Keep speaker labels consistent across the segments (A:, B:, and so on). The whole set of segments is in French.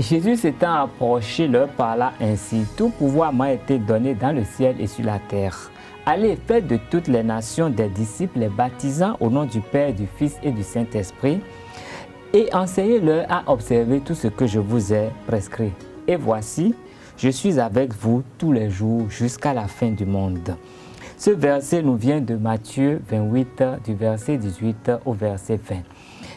A: Jésus s'étant approché leur parla ainsi, tout pouvoir m'a été donné dans le ciel et sur la terre. Allez, faites de toutes les nations des disciples, les baptisant au nom du Père, du Fils et du Saint-Esprit, et enseignez-leur à observer tout ce que je vous ai prescrit. Et voici, je suis avec vous tous les jours jusqu'à la fin du monde. Ce verset nous vient de Matthieu 28, du verset 18 au verset 20.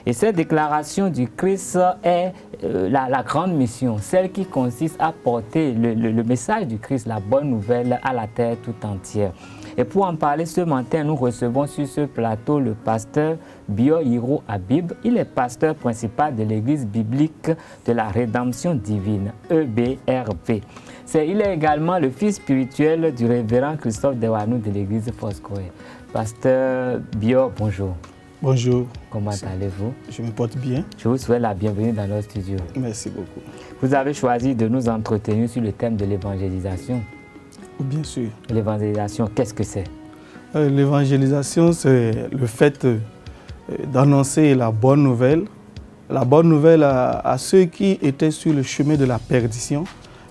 A: Et cette déclaration du Christ est la grande mission, celle qui consiste à porter le message du Christ, la bonne nouvelle, à la terre tout entière. Et pour en parler ce matin, nous recevons sur ce plateau le pasteur Bio Hiro Habib. Il est pasteur principal de l'église biblique de la rédemption divine, EBRV. Il est également le fils spirituel du révérend Christophe Dewanou de l'église Foscoe. Pasteur Bio, bonjour.
B: Bonjour.
A: Comment allez-vous?
B: Je me porte bien.
A: Je vous souhaite la bienvenue dans notre studio.
B: Merci beaucoup.
A: Vous avez choisi de nous entretenir sur le thème de l'évangélisation.
B: Bien sûr.
A: L'évangélisation, qu'est-ce que c'est?
B: L'évangélisation, c'est le fait d'annoncer la bonne nouvelle à ceux qui étaient sur le chemin de la perdition,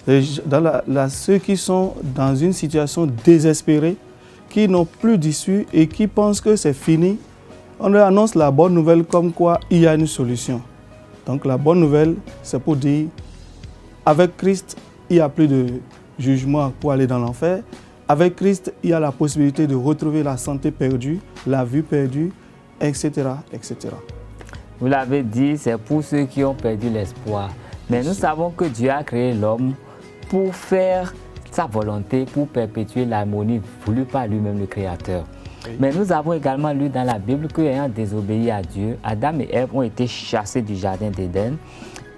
B: ceux qui sont dans une situation désespérée, qui n'ont plus d'issue et qui pensent que c'est fini. On leur annonce la bonne nouvelle comme quoi il y a une solution. Donc la bonne nouvelle, c'est pour dire, avec Christ, il n'y a plus de jugement pour aller dans l'enfer. Avec Christ, il y a la possibilité de retrouver la santé perdue, la vue perdue, etc., etc.
A: Vous l'avez dit, c'est pour ceux qui ont perdu l'espoir. Mais nous savons que Dieu a créé l'homme pour faire sa volonté, pour perpétuer l'harmonie voulue par lui-même le Créateur. Oui. Mais nous avons également lu dans la Bible qu'ayant désobéi à Dieu, Adam et Ève ont été chassés du jardin d'Éden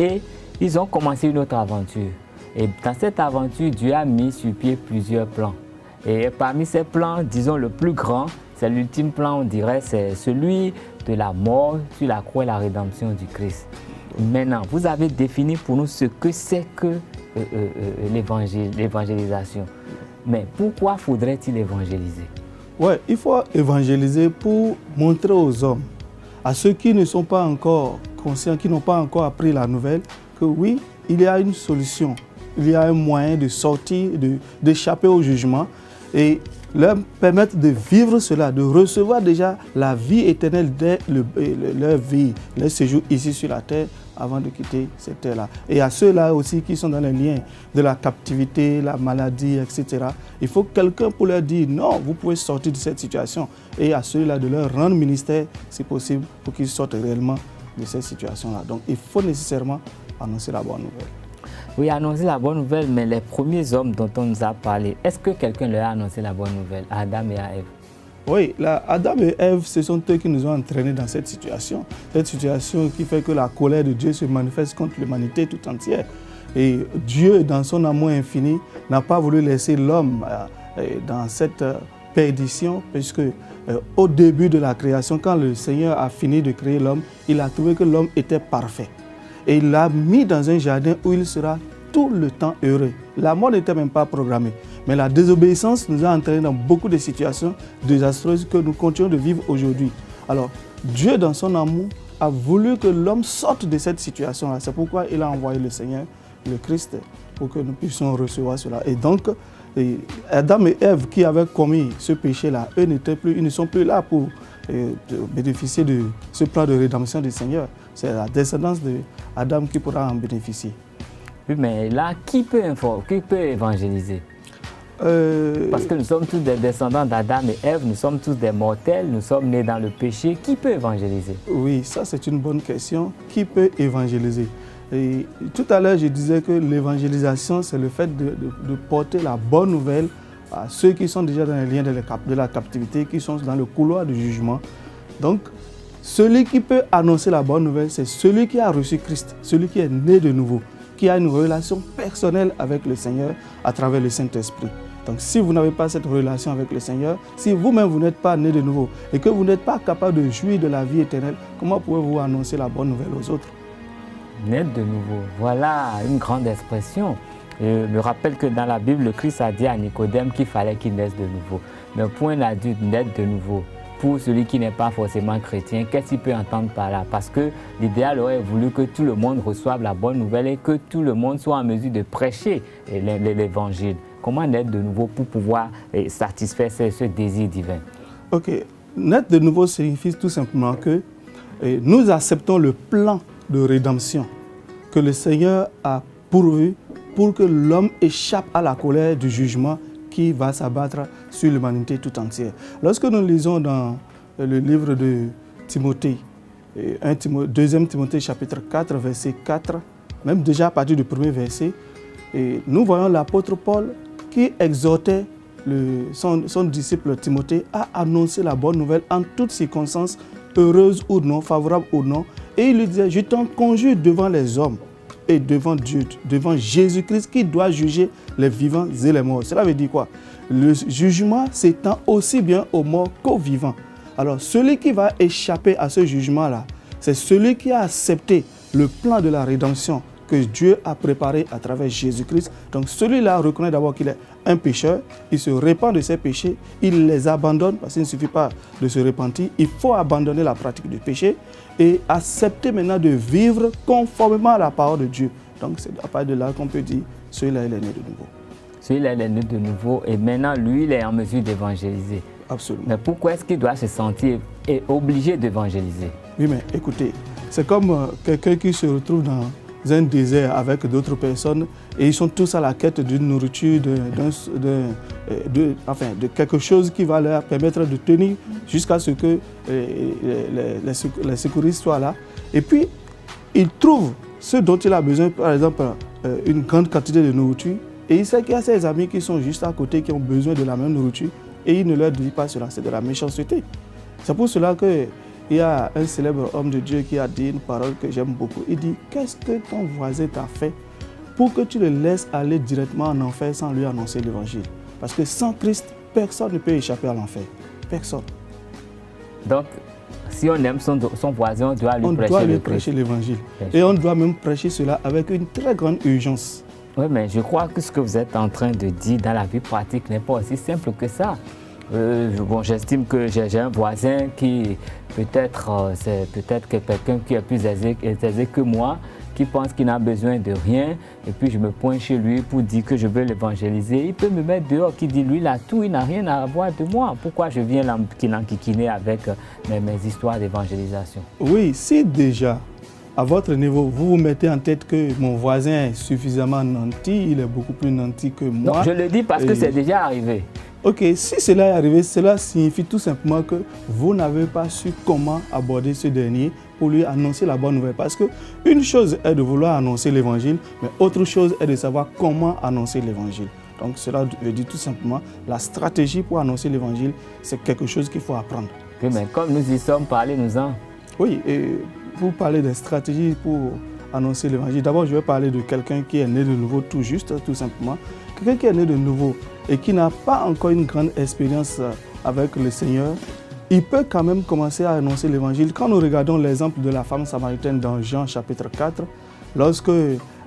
A: et ils ont commencé une autre aventure. Et dans cette aventure, Dieu a mis sur pied plusieurs plans. Et parmi ces plans, disons le plus grand, c'est l'ultime plan, on dirait, c'est celui de la mort sur la croix et la rédemption du Christ. Maintenant, vous avez défini pour nous ce que c'est que l'évangélisation. Mais pourquoi faudrait-il évangéliser?
B: Oui, il faut évangéliser pour montrer aux hommes, à ceux qui ne sont pas encore conscients, qui n'ont pas encore appris la nouvelle, que oui, il y a une solution, il y a un moyen de sortir, d'échapper au jugement et leur permettre de vivre cela, de recevoir déjà la vie éternelle dès leur vie, leur séjour ici sur la terre avant de quitter cette terre-là. Et à ceux-là aussi qui sont dans les liens de la captivité, la maladie, etc. Il faut quelqu'un pour leur dire non, vous pouvez sortir de cette situation. Et à ceux-là de leur rendre ministère, si possible, pour qu'ils sortent réellement de cette situation-là. Donc il faut nécessairement annoncer la bonne nouvelle.
A: Oui, annoncer la bonne nouvelle, mais les premiers hommes dont on nous a parlé, est-ce que quelqu'un leur a annoncé la bonne nouvelle, à Adam et à Ève?
B: Oui, Adam et Ève, ce sont eux qui nous ont entraînés dans cette situation qui fait que la colère de Dieu se manifeste contre l'humanité tout entière. Et Dieu, dans son amour infini, n'a pas voulu laisser l'homme dans cette perdition, puisque au début de la création, quand le Seigneur a fini de créer l'homme, il a trouvé que l'homme était parfait. Et il l'a mis dans un jardin où il sera tout le temps heureux. La mort n'était même pas programmée. Mais la désobéissance nous a entraînés dans beaucoup de situations désastreuses que nous continuons de vivre aujourd'hui. Alors, Dieu, dans son amour, a voulu que l'homme sorte de cette situation-là. C'est pourquoi il a envoyé le Seigneur, le Christ, pour que nous puissions recevoir cela. Et donc, Adam et Ève qui avaient commis ce péché-là, eux ils ne sont plus là pour bénéficier de ce plan de rédemption du Seigneur. C'est la descendance d'Adam qui pourra en bénéficier.
A: Oui, mais là, qui peut évangéliser? Parce que nous sommes tous des descendants d'Adam et Ève, nous sommes tous des mortels, nous sommes nés dans le péché. Qui peut évangéliser?
B: Oui, ça c'est une bonne question. Qui peut évangéliser? Et tout à l'heure, je disais que l'évangélisation, c'est le fait de porter la bonne nouvelle à ceux qui sont déjà dans les liens de la captivité, qui sont dans le couloir du jugement. Donc, celui qui peut annoncer la bonne nouvelle, c'est celui qui a reçu Christ, celui qui est né de nouveau, qui a une relation personnelle avec le Seigneur à travers le Saint-Esprit. Donc si vous n'avez pas cette relation avec le Seigneur, si vous-même vous n'êtes pas né de nouveau et que vous n'êtes pas capable de jouir de la vie éternelle, comment pouvez-vous annoncer la bonne nouvelle aux autres?
A: Naître de nouveau, voilà une grande expression. Je me rappelle que dans la Bible, le Christ a dit à Nicodème qu'il fallait qu'il naisse de nouveau. Mais pour un adulte, naître de nouveau, pour celui qui n'est pas forcément chrétien, qu'est-ce qu'il peut entendre par là? Parce que l'idéal aurait voulu que tout le monde reçoive la bonne nouvelle et que tout le monde soit en mesure de prêcher l'évangile. Comment naître de nouveau pour pouvoir satisfaire ce désir divin?
B: Ok, naître de nouveau signifie tout simplement que nous acceptons le plan de rédemption que le Seigneur a pourvu pour que l'homme échappe à la colère du jugement qui va s'abattre sur l'humanité tout entière. Lorsque nous lisons dans le livre de Timothée, 2 Timothée chapitre 4, verset 4, même déjà à partir du premier verset, nous voyons l'apôtre Paul qui exhortait son disciple Timothée à annoncer la bonne nouvelle en toutes circonstances, heureuses ou non, favorables ou non. Et il lui disait, je t'en conjure devant les hommes et devant Dieu, devant Jésus-Christ qui doit juger les vivants et les morts. Cela veut dire quoi? Le jugement s'étend aussi bien aux morts qu'aux vivants. Alors celui qui va échapper à ce jugement-là, c'est celui qui a accepté le plan de la rédemption que Dieu a préparé à travers Jésus-Christ. Donc celui-là reconnaît d'abord qu'il est un pécheur, il se répand de ses péchés, il les abandonne parce qu'il ne suffit pas de se repentir, il faut abandonner la pratique du péché et accepter maintenant de vivre conformément à la parole de Dieu. Donc c'est à partir de là qu'on peut dire, celui-là il est né de nouveau.
A: Celui-là il est né de nouveau et maintenant lui il est en mesure d'évangéliser.
B: Absolument.
A: Mais pourquoi est-ce qu'il doit se sentir obligé d'évangéliser?
B: Oui mais écoutez, c'est comme quelqu'un qui se retrouve dans un désert avec d'autres personnes et ils sont tous à la quête d'une nourriture, de quelque chose qui va leur permettre de tenir jusqu'à ce que les secouristes soient là. Et puis, ils trouvent ce dont il a besoin, par exemple, une grande quantité de nourriture et il sait qu'il y a ses amis qui sont juste à côté qui ont besoin de la même nourriture et il ne leur dit pas cela, c'est de la méchanceté. C'est pour cela que il y a un célèbre homme de Dieu qui a dit une parole que j'aime beaucoup. Il dit, qu'est-ce que ton voisin t'a fait pour que tu le laisses aller directement en enfer sans lui annoncer l'évangile? Parce que sans Christ, personne ne peut échapper à l'enfer. Personne.
A: Donc, si on aime son voisin, on doit lui prêcher
B: l'évangile. Et on doit même prêcher cela avec une très grande urgence.
A: Oui, mais je crois que ce que vous êtes en train de dire dans la vie pratique n'est pas aussi simple que ça. Bon, j'estime que j'ai un voisin qui c'est peut-être quelqu'un qui est plus aisé que moi, qui pense qu'il n'a besoin de rien, et puis je me pointe chez lui pour dire que je veux l'évangéliser. Il peut me mettre dehors, qui dit lui il a tout, il n'a rien à avoir de moi. Pourquoi je viens l'enquiquiner avec mes histoires d'évangélisation?
B: Oui, si déjà à votre niveau, vous vous mettez en tête que mon voisin est suffisamment nanti, il est beaucoup plus nanti que moi.
A: Non, je le dis parce que c'est déjà arrivé.
B: Ok, si cela est arrivé, cela signifie tout simplement que vous n'avez pas su comment aborder ce dernier pour lui annoncer la bonne nouvelle. Parce qu'une chose est de vouloir annoncer l'évangile, mais autre chose est de savoir comment annoncer l'évangile. Donc cela veut dire tout simplement la stratégie pour annoncer l'évangile, c'est quelque chose qu'il faut apprendre.
A: Oui, mais comme nous y sommes, parlez-nous-en.
B: Oui, et pour parler des stratégies pour annoncer l'évangile, d'abord je vais parler de quelqu'un qui est né de nouveau tout juste, tout simplement. Quelqu'un qui est né de nouveau et qui n'a pas encore une grande expérience avec le Seigneur, il peut quand même commencer à annoncer l'évangile. Quand nous regardons l'exemple de la femme samaritaine dans Jean chapitre 4, lorsque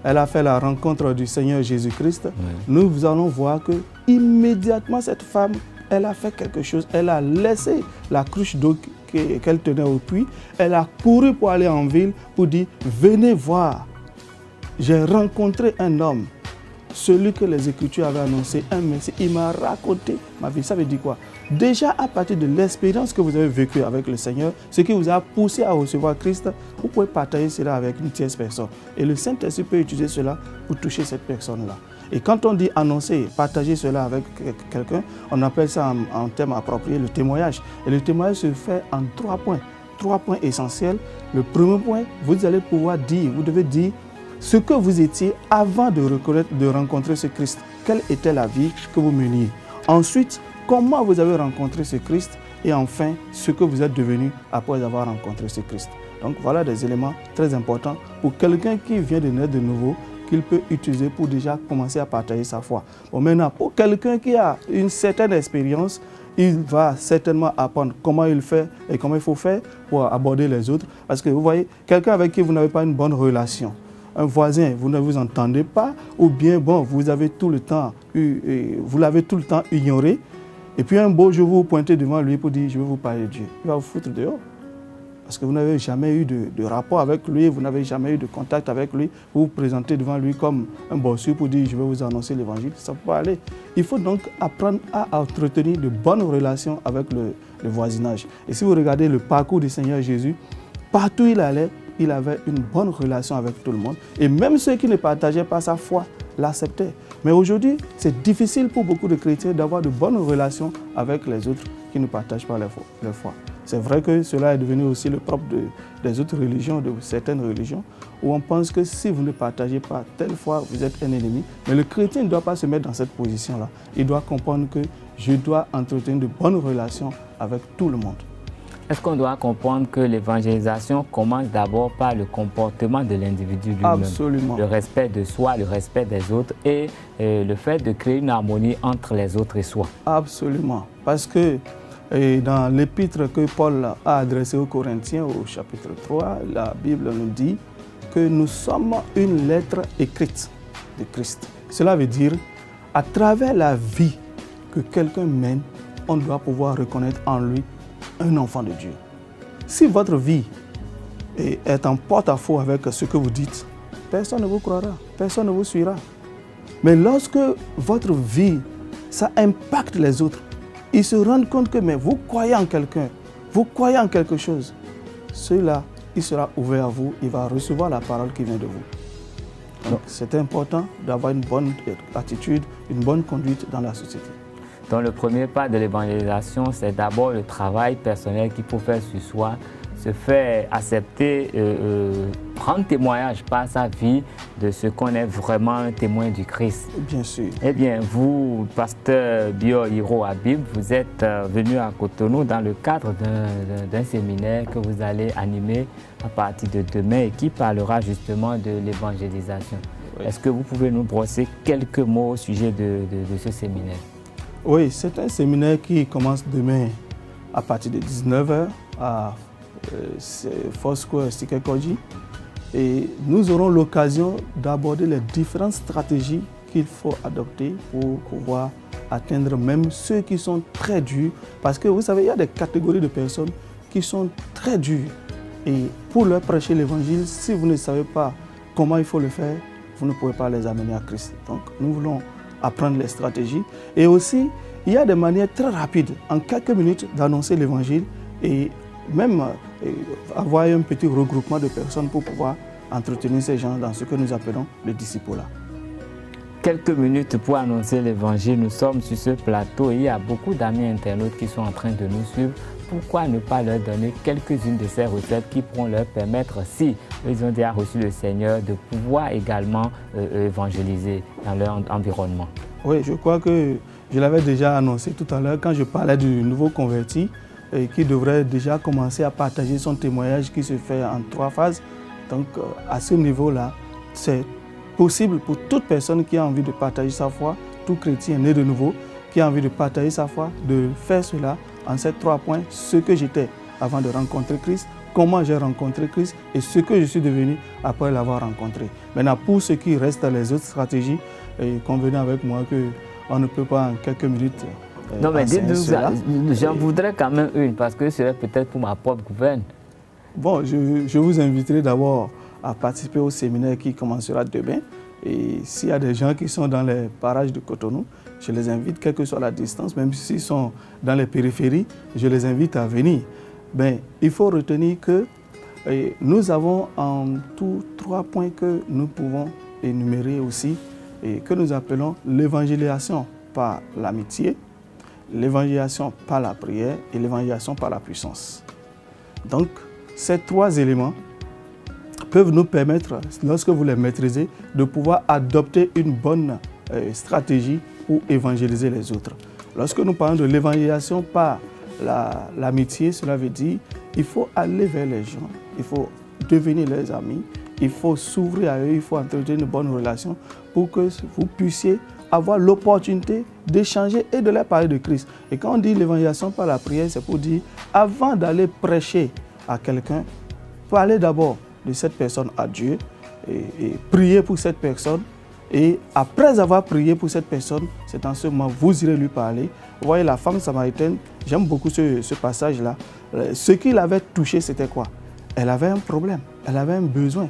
B: elle a fait la rencontre du Seigneur Jésus-Christ, nous allons voir que immédiatement cette femme, elle a fait quelque chose. Elle a laissé la cruche d'eau qu'elle tenait au puits. Elle a couru pour aller en ville pour dire, venez voir, j'ai rencontré un homme. Celui que les Écritures avaient annoncé, un Messie, il m'a raconté ma vie. Ça veut dire quoi? Déjà, à partir de l'expérience que vous avez vécue avec le Seigneur, ce qui vous a poussé à recevoir Christ, vous pouvez partager cela avec une tierce personne. Et le Saint-Esprit peut utiliser cela pour toucher cette personne-là. Et quand on dit annoncer, partager cela avec quelqu'un, on appelle ça en termes appropriés le témoignage. Et le témoignage se fait en 3 points. 3 points essentiels. Le premier point, vous allez pouvoir dire, vous devez dire ce que vous étiez avant de rencontrer ce Christ. Quelle était la vie que vous meniez? Ensuite, comment vous avez rencontré ce Christ? Et enfin, ce que vous êtes devenu après avoir rencontré ce Christ. Donc voilà des éléments très importants pour quelqu'un qui vient de naître de nouveau, qu'il peut utiliser pour déjà commencer à partager sa foi. Bon, maintenant, pour quelqu'un qui a une certaine expérience, il va certainement apprendre comment il fait et comment il faut faire pour aborder les autres. Parce que vous voyez, quelqu'un avec qui vous n'avez pas une bonne relation, un voisin, vous ne vous entendez pas, ou bien bon, vous l'avez tout le temps ignoré, Et puis un beau jour, vous vous pointez devant lui pour dire, je vais vous parler de Dieu. Il va vous foutre dehors. Parce que vous n'avez jamais eu de rapport avec lui, vous n'avez jamais eu de contact avec lui. Vous vous présentez devant lui comme un bossu pour dire, je vais vous annoncer l'évangile. Ça ne peut pas aller. Il faut donc apprendre à entretenir de bonnes relations avec le voisinage. Et si vous regardez le parcours du Seigneur Jésus, partout où il allait, il avait une bonne relation avec tout le monde. Et même ceux qui ne partageaient pas sa foi l'acceptaient. Mais aujourd'hui, c'est difficile pour beaucoup de chrétiens d'avoir de bonnes relations avec les autres qui ne partagent pas leur foi. C'est vrai que cela est devenu aussi le propre des autres religions, de certaines religions, où on pense que si vous ne partagez pas telle foi, vous êtes un ennemi. Mais le chrétien ne doit pas se mettre dans cette position-là. Il doit comprendre que je dois entretenir de bonnes relations avec tout le monde.
A: Est-ce qu'on doit comprendre que l'évangélisation commence d'abord par le comportement de l'individu lui-même? Absolument. Le respect de soi, le respect des autres et le fait de créer une harmonie entre les autres et soi. Absolument.
B: Parce que dans l'épître que Paul a adressé aux Corinthiens, au chapitre 3, la Bible nous dit que nous sommes une lettre écrite de Christ. Cela veut dire, à travers la vie que quelqu'un mène, on doit pouvoir reconnaître en lui un enfant de Dieu. Si votre vie est en porte-à-faux avec ce que vous dites, personne ne vous croira, personne ne vous suivra. Mais lorsque votre vie, ça impacte les autres, ils se rendent compte que mais vous croyez en quelqu'un, vous croyez en quelque chose, celui-là, il sera ouvert à vous, il va recevoir la parole qui vient de vous. Donc c'est important d'avoir une bonne attitude, une bonne conduite dans la société.
A: Donc le premier pas de l'évangélisation, c'est d'abord le travail personnel qu'il faut faire sur soi, se faire accepter, prendre témoignage par sa vie de ce qu'on est vraiment un témoin du Christ.
B: Bien sûr.
A: Eh bien, vous, pasteur Bio Hiro Habib, vous êtes venu à Cotonou dans le cadre d'un séminaire que vous allez animer à partir de demain et qui parlera justement de l'évangélisation. Oui. Est-ce que vous pouvez nous brosser quelques mots au sujet de ce séminaire?
B: Oui, c'est un séminaire qui commence demain à partir de 19h à Foursquare Sikekoji. Et nous aurons l'occasion d'aborder les différentes stratégies qu'il faut adopter pour pouvoir atteindre même ceux qui sont très durs. Parce que vous savez, il y a des catégories de personnes qui sont très dures. Et pour leur prêcher l'évangile, si vous ne savez pas comment il faut le faire, vous ne pouvez pas les amener à Christ. Donc nous voulons apprendre les stratégies. Et aussi, il y a des manières très rapides, en quelques minutes, d'annoncer l'évangile et même avoir un petit regroupement de personnes pour pouvoir entretenir ces gens dans ce que nous appelons le discipulat.
A: Quelques minutes pour annoncer l'évangile, nous sommes sur ce plateau et il y a beaucoup d'amis internautes qui sont en train de nous suivre. Pourquoi ne pas leur donner quelques-unes de ces recettes qui pourront leur permettre, si ils ont déjà reçu le Seigneur, de pouvoir également évangéliser dans leur environnement? Oui, je crois que je l'avais déjà annoncé tout à l'heure quand je parlais du nouveau converti qui devrait déjà commencer à partager son témoignage qui se fait en 3 phases. Donc à ce niveau-là, c'est possible pour toute personne qui a envie de partager sa foi, tout chrétien né de nouveau, qui a envie de partager sa foi, de faire cela en ces 3 points, ce que j'étais avant de rencontrer Christ, comment j'ai rencontré Christ et ce que je suis devenu après l'avoir rencontré. Maintenant, pour ce qui reste les autres stratégies, convenez avec moi qu'on ne peut pas en quelques minutes. Non, mais dites-nous, j'en voudrais quand même une, parce que ce serait peut-être pour ma propre gouverne.
B: Bon, je vous inviterai d'abord à participer au séminaire qui commencera demain. Et s'il y a des gens qui sont dans les parages de Cotonou, je les invite, quelle que soit la distance, même s'ils sont dans les périphéries, je les invite à venir. Ben, il faut retenir que nous avons en tout 3 points que nous pouvons énumérer aussi, et que nous appelons l'évangélisation par l'amitié, l'évangélisation par la prière et l'évangélisation par la puissance. Donc, ces 3 éléments peuvent nous permettre, lorsque vous les maîtrisez, de pouvoir adopter une bonne stratégie pour évangéliser les autres. Lorsque nous parlons de l'évangélisation par l'amitié, cela veut dire qu'il faut aller vers les gens, il faut devenir leurs amis, il faut s'ouvrir à eux, il faut entretenir une bonne relation pour que vous puissiez avoir l'opportunité d'échanger et de leur parler de Christ. Et quand on dit l'évangélisation par la prière, c'est pour dire, avant d'aller prêcher à quelqu'un, parlez d'abord de cette personne à Dieu et prier pour cette personne Et après avoir prié pour cette personne, c'est en ce moment, vous irez lui parler. Vous voyez, la femme samaritaine, j'aime beaucoup ce passage-là. Ce qui l'avait touché, c'était quoi? Elle avait un problème, elle avait un besoin.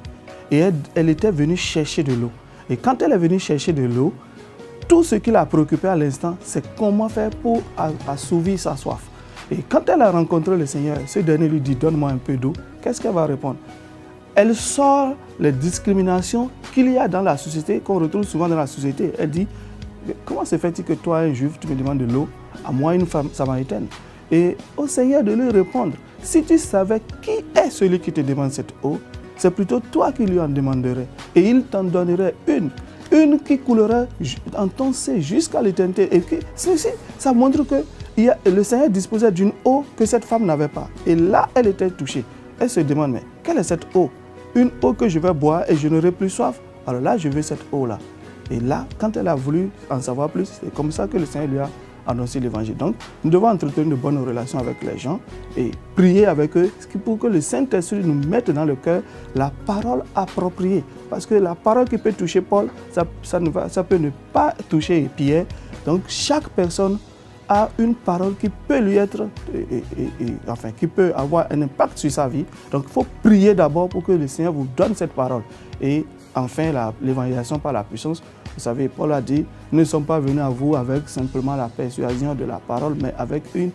B: Et elle était venue chercher de l'eau. Et quand elle est venue chercher de l'eau, tout ce qui l'a préoccupé à l'instant, c'est comment faire pour assouvir sa soif. Et quand elle a rencontré le Seigneur, ce dernier lui dit, donne-moi un peu d'eau. Qu'est-ce qu'elle va répondre? Elle sort les discriminations qu'il y a dans la société, qu'on retrouve souvent dans la société. Elle dit, comment se fait-il que toi, un juif, tu me demandes de l'eau, à moi, une femme samaritaine? Et au Seigneur de lui répondre, si tu savais qui est celui qui te demande cette eau, c'est plutôt toi qui lui en demanderais. Et il t'en donnerait une qui coulerait en ton sein jusqu'à l'éternité. Et ceci, ça montre que le Seigneur disposait d'une eau que cette femme n'avait pas. Et là, elle était touchée. Elle se demande, mais quelle est cette eau? Une eau que je vais boire et je n'aurai plus soif. Alors là, je veux cette eau-là. Et là, quand elle a voulu en savoir plus, c'est comme ça que le Seigneur lui a annoncé l'évangile. Donc, nous devons entretenir de bonnes relations avec les gens et prier avec eux pour que le Saint-Esprit nous mette dans le cœur la parole appropriée. Parce que la parole qui peut toucher Paul, ça peut ne pas toucher Pierre. Donc, chaque personne a une parole qui peut lui être, enfin, qui peut avoir un impact sur sa vie. Donc, il faut prier d'abord pour que le Seigneur vous donne cette parole. Et enfin, l'évangélisation par la puissance. Vous savez, Paul a dit, nous ne sommes pas venus à vous avec simplement la persuasion de la parole, mais avec une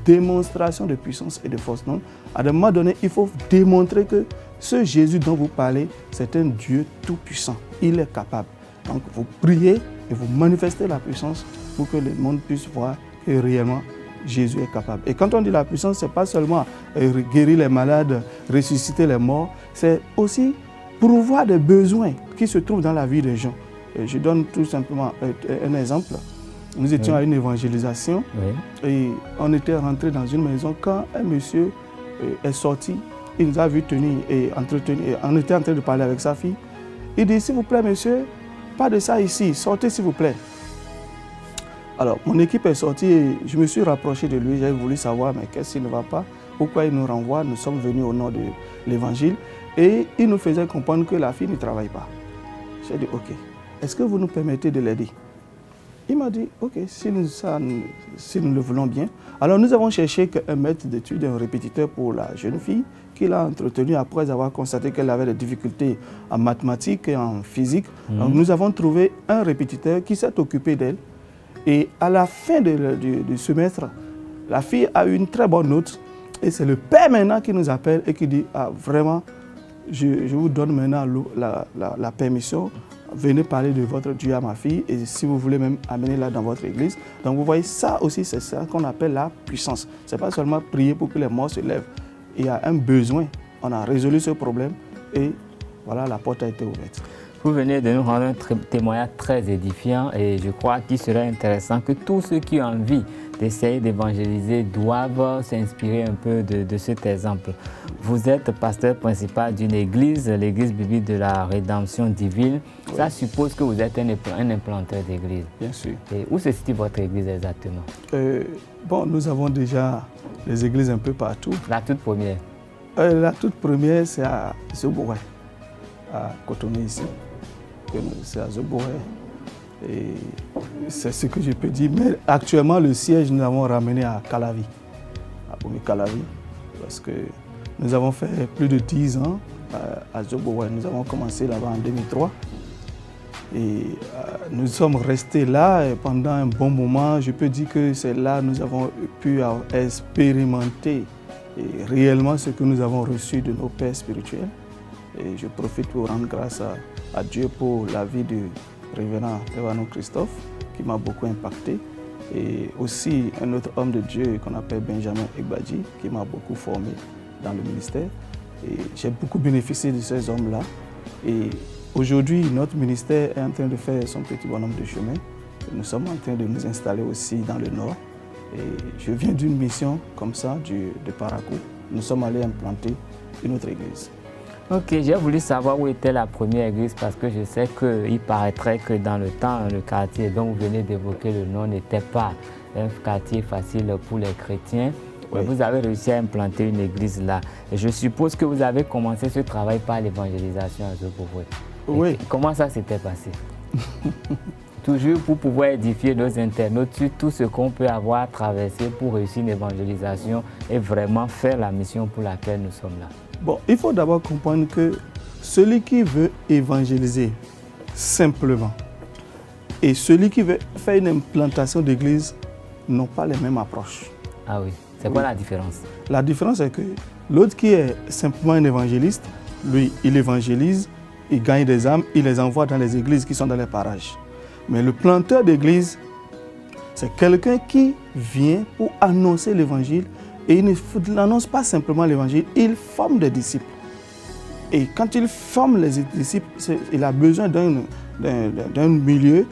B: démonstration de puissance et de force. Donc, à un moment donné, il faut démontrer que ce Jésus dont vous parlez, c'est un Dieu tout-puissant. Il est capable. Donc, vous priez et vous manifestez la puissance pour que le monde puisse voir que réellement, Jésus est capable. Et quand on dit la puissance, ce n'est pas seulement guérir les malades, ressusciter les morts, c'est aussi pourvoir des besoins qui se trouvent dans la vie des gens. Je donne tout simplement un exemple. Nous étions à une évangélisation et on était rentré dans une maison quand un monsieur est sorti. Il nous a vu tenir et entretenir. On était en train de parler avec sa fille. Il dit, s'il vous plaît, monsieur, pas de ça ici, sortez s'il vous plaît. Alors, mon équipe est sortie et je me suis rapproché de lui. J'avais voulu savoir, mais qu'est-ce qui ne va pas? Pourquoi il nous renvoie? Nous sommes venus au nom de l'évangile. Et il nous faisait comprendre que la fille ne travaille pas. J'ai dit, OK, est-ce que vous nous permettez de l'aider? Il m'a dit, OK, si nous le voulons bien. Alors, nous avons cherché un maître d'études, un répétiteur pour la jeune fille, qu'il a entretenu après avoir constaté qu'elle avait des difficultés en mathématiques et en physique. Donc, nous avons trouvé un répétiteur qui s'est occupé d'elle. Et à la fin du semestre, la fille a eu une très bonne note. Et c'est le père maintenant qui nous appelle et qui dit, ah, vraiment, je vous donne maintenant la permission. Venez parler de votre Dieu à ma fille et si vous voulez même amener-la dans votre église. Donc vous voyez, ça aussi, c'est ça qu'on appelle la puissance. Ce n'est pas seulement prier pour que les morts se lèvent. Il y a un besoin. On a résolu ce problème et voilà, la porte a été ouverte.
A: Vous venez de nous rendre un témoignage très édifiant et je crois qu'il serait intéressant que tous ceux qui ont envie d'essayer d'évangéliser doivent s'inspirer un peu de cet exemple. Vous êtes pasteur principal d'une église, l'église biblique de la Rédemption divine. Oui. Ça suppose que vous êtes un implanteur d'église.
B: Bien sûr.
A: Et où se situe votre église exactement?
B: Bon, nous avons déjà des églises un peu partout.
A: La toute première?
B: La toute première, c'est à Zobouré, à Cotonou ici. C'est à Zobouré. Et c'est ce que je peux dire. Mais actuellement, le siège, nous l'avons ramené à Calavi, à Boumi-Calavi, parce que nous avons fait plus de 10 ans à Zobouré. Nous avons commencé là-bas en 2003. Et nous sommes restés là pendant un bon moment. Je peux dire que c'est là que nous avons pu expérimenter réellement ce que nous avons reçu de nos pères spirituels. Et je profite pour rendre grâce à Dieu pour la vie du révérend Thévano Christophe, qui m'a beaucoup impacté. Et aussi un autre homme de Dieu qu'on appelle Benjamin Egbadji, qui m'a beaucoup formé dans le ministère. Et j'ai beaucoup bénéficié de ces hommes-là. Et aujourd'hui, notre ministère est en train de faire son petit bonhomme de chemin. Nous sommes en train de nous installer aussi dans le Nord. Et je viens d'une mission comme ça, de Parakou. Nous sommes allés implanter une autre église.
A: Ok, j'ai voulu savoir où était la première église parce que je sais qu'il paraîtrait que dans le temps, le quartier dont vous venez d'évoquer le nom n'était pas un quartier facile pour les chrétiens. Oui. Mais vous avez réussi à implanter une église là. Et je suppose que vous avez commencé ce travail par l'évangélisation à Zobouré.
B: Oui.
A: Comment ça s'était passé? Toujours pour pouvoir édifier nos internautes sur tout ce qu'on peut avoir traversé pour réussir une évangélisation et vraiment faire la mission pour laquelle nous sommes là.
B: Bon, il faut d'abord comprendre que celui qui veut évangéliser simplement et celui qui veut faire une implantation d'église n'ont pas les mêmes approches.
A: Ah oui, c'est quoi la différence?
B: La différence est que l'autre qui est simplement un évangéliste, lui, il évangélise, il gagne des âmes, il les envoie dans les églises qui sont dans les parages. Mais le planteur d'église, c'est quelqu'un qui vient pour annoncer l'évangile et il n'annonce pas simplement l'évangile, il forme des disciples. Et quand il forme les disciples, il a besoin d'un milieu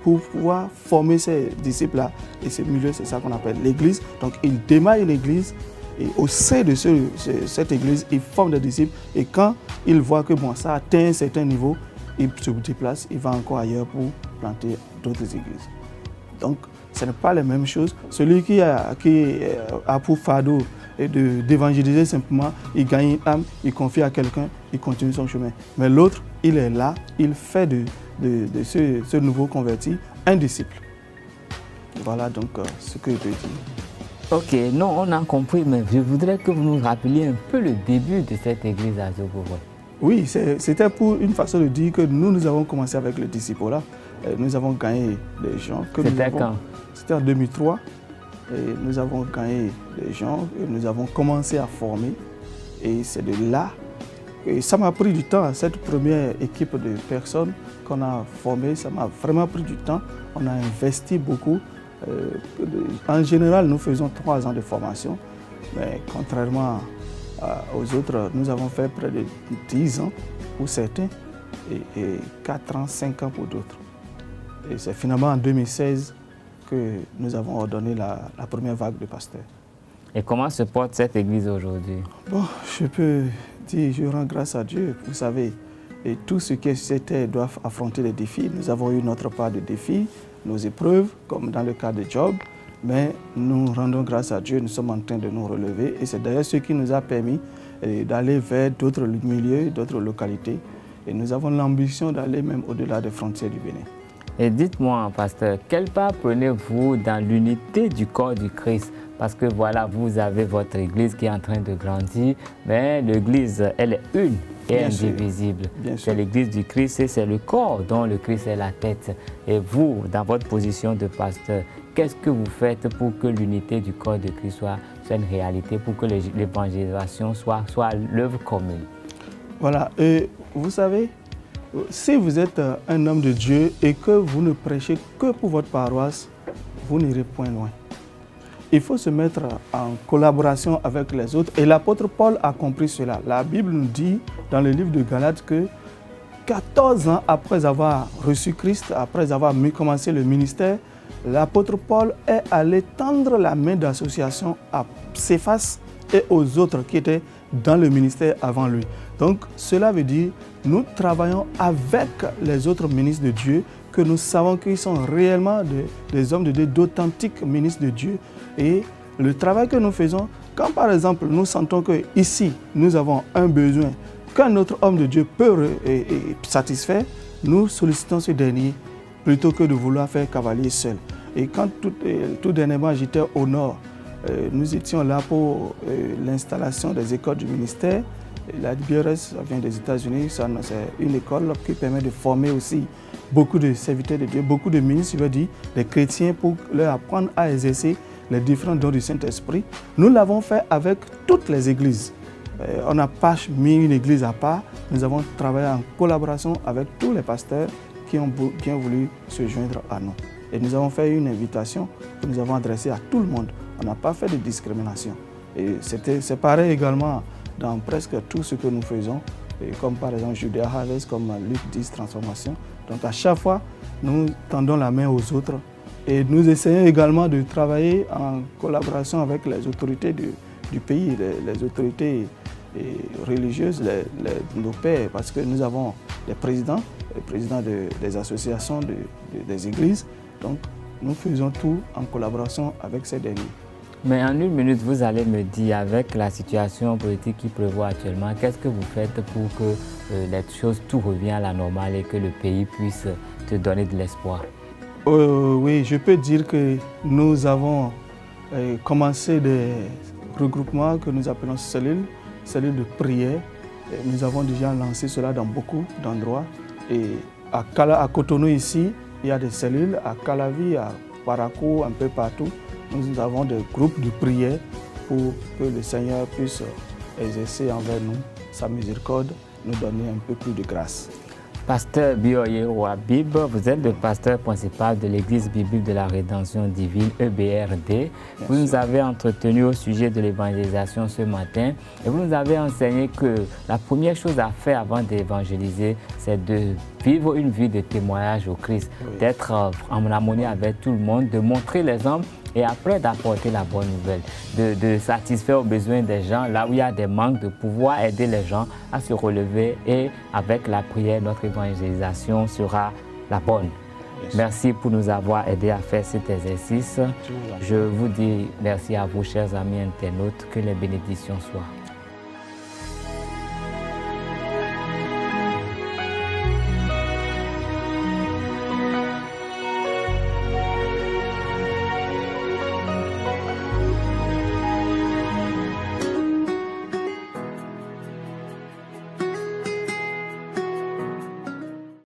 B: pour pouvoir former ces disciples-là. Et ce milieu, c'est ça qu'on appelle l'église. Donc il démarre une église et au sein de cette église, il forme des disciples. Et quand il voit que bon, ça atteint un certain niveau, il se déplace, il va encore ailleurs pour planter d'autres églises. Donc ce n'est pas la même chose. Celui qui a pour fardeau d'évangéliser simplement, il gagne une âme, il confie à quelqu'un, il continue son chemin. Mais l'autre, il est là, il fait de ce nouveau converti un disciple. Voilà donc ce que je peux dire.
A: Ok, non, on a compris, mais je voudrais que vous nous rappeliez un peu le début de cette église à Zobovo.
B: Oui, c'était pour une façon de dire que nous avons commencé avec le disciple-là. Nous avons gagné des gens.
A: C'était quand?
B: C'était en 2003. Et nous avons gagné des gens et nous avons commencé à former. Et c'est de là. Et ça m'a pris du temps, cette première équipe de personnes qu'on a formées, ça m'a vraiment pris du temps. On a investi beaucoup. En général, nous faisons 3 ans de formation. Mais contrairement aux autres, nous avons fait près de 10 ans pour certains et 4 ans, 5 ans pour d'autres. Et c'est finalement en 2016 que nous avons ordonné la première vague de pasteurs.
A: Et comment se porte cette église aujourd'hui? Bon,
B: je peux dire, je rends grâce à Dieu. Vous savez, et tous ceux qui étaient doivent affronter des défis. Nous avons eu notre part de défis, nos épreuves, comme dans le cas de Job. Mais nous rendons grâce à Dieu, nous sommes en train de nous relever. Et c'est d'ailleurs ce qui nous a permis d'aller vers d'autres milieux, d'autres localités. Et nous avons l'ambition d'aller même au-delà des frontières du Bénin.
A: Et dites-moi, pasteur, quelle part prenez-vous dans l'unité du corps du Christ? Parce que voilà, vous avez votre église qui est en train de grandir, mais l'église, elle est une et indivisible. C'est l'église du Christ et c'est le corps dont le Christ est la tête. Et vous, dans votre position de pasteur, qu'est-ce que vous faites pour que l'unité du corps de Christ soit une réalité, pour que l'évangélisation soit l'œuvre commune?
B: Voilà, et vous savez, si vous êtes un homme de Dieu et que vous ne prêchez que pour votre paroisse, vous n'irez point loin. Il faut se mettre en collaboration avec les autres. Et l'apôtre Paul a compris cela. La Bible nous dit dans le livre de Galates que 14 ans après avoir reçu Christ, après avoir commencé le ministère, l'apôtre Paul est allé tendre la main d'association à Céphas et aux autres qui étaient dans le ministère avant lui. Donc cela veut dire nous travaillons avec les autres ministres de Dieu que nous savons qu'ils sont réellement des hommes de Dieu, d'authentiques ministres de Dieu. Et le travail que nous faisons, quand par exemple nous sentons qu'ici nous avons un besoin qu'un autre homme de Dieu peut satisfaire, nous sollicitons ce dernier plutôt que de vouloir faire cavalier seul. Et quand tout dernièrement j'étais au nord, nous étions là pour l'installation des écoles du ministère. La BRS, ça vient des États-Unis, c'est une école qui permet de former aussi beaucoup de serviteurs de Dieu, beaucoup de ministres, je veux dire, des chrétiens pour leur apprendre à exercer les différents dons du Saint-Esprit. Nous l'avons fait avec toutes les églises. On n'a pas mis une église à part, nous avons travaillé en collaboration avec tous les pasteurs qui ont voulu se joindre à nous. Et nous avons fait une invitation que nous avons adressée à tout le monde. On n'a pas fait de discrimination. Et c'est pareil également dans presque tout ce que nous faisons, et comme par exemple Judea Harvest, comme Luc 10 Transformation. Donc à chaque fois, nous tendons la main aux autres et nous essayons également de travailler en collaboration avec les autorités du pays, les autorités religieuses, nos pères, parce que nous avons les présidents des associations des églises. Donc nous faisons tout en collaboration avec ces derniers.
A: Mais en une minute, vous allez me dire, avec la situation politique qui prévaut actuellement, qu'est-ce que vous faites pour que les choses, tout revienne à la normale et que le pays puisse te donner de l'espoir?
B: Oui, je peux dire que nous avons commencé des regroupements que nous appelons cellules de prière. Et nous avons déjà lancé cela dans beaucoup d'endroits. Et à Cotonou ici, il y a des cellules, à Calavi, à Parakou, un peu partout. Nous avons des groupes de prière pour que le Seigneur puisse exercer envers nous sa miséricorde, nous donner un peu plus de grâce.
A: Pasteur Bioye Ouabib, vous êtes le pasteur principal de l'Église biblique de la Rédemption divine, EBRD. Vous nous avez entretenu au sujet de l'évangélisation ce matin et vous nous avez enseigné que la première chose à faire avant d'évangéliser, c'est de vivre une vie de témoignage au Christ, d'être en harmonie avec tout le monde, de montrer l'exemple et après d'apporter la bonne nouvelle, de satisfaire aux besoins des gens, là où il y a des manques, de pouvoir aider les gens à se relever et avec la prière, notre évangélisation sera la bonne. Merci pour nous avoir aidés à faire cet exercice. Je vous dis merci à vous, chers amis internautes, que les bénédictions soient.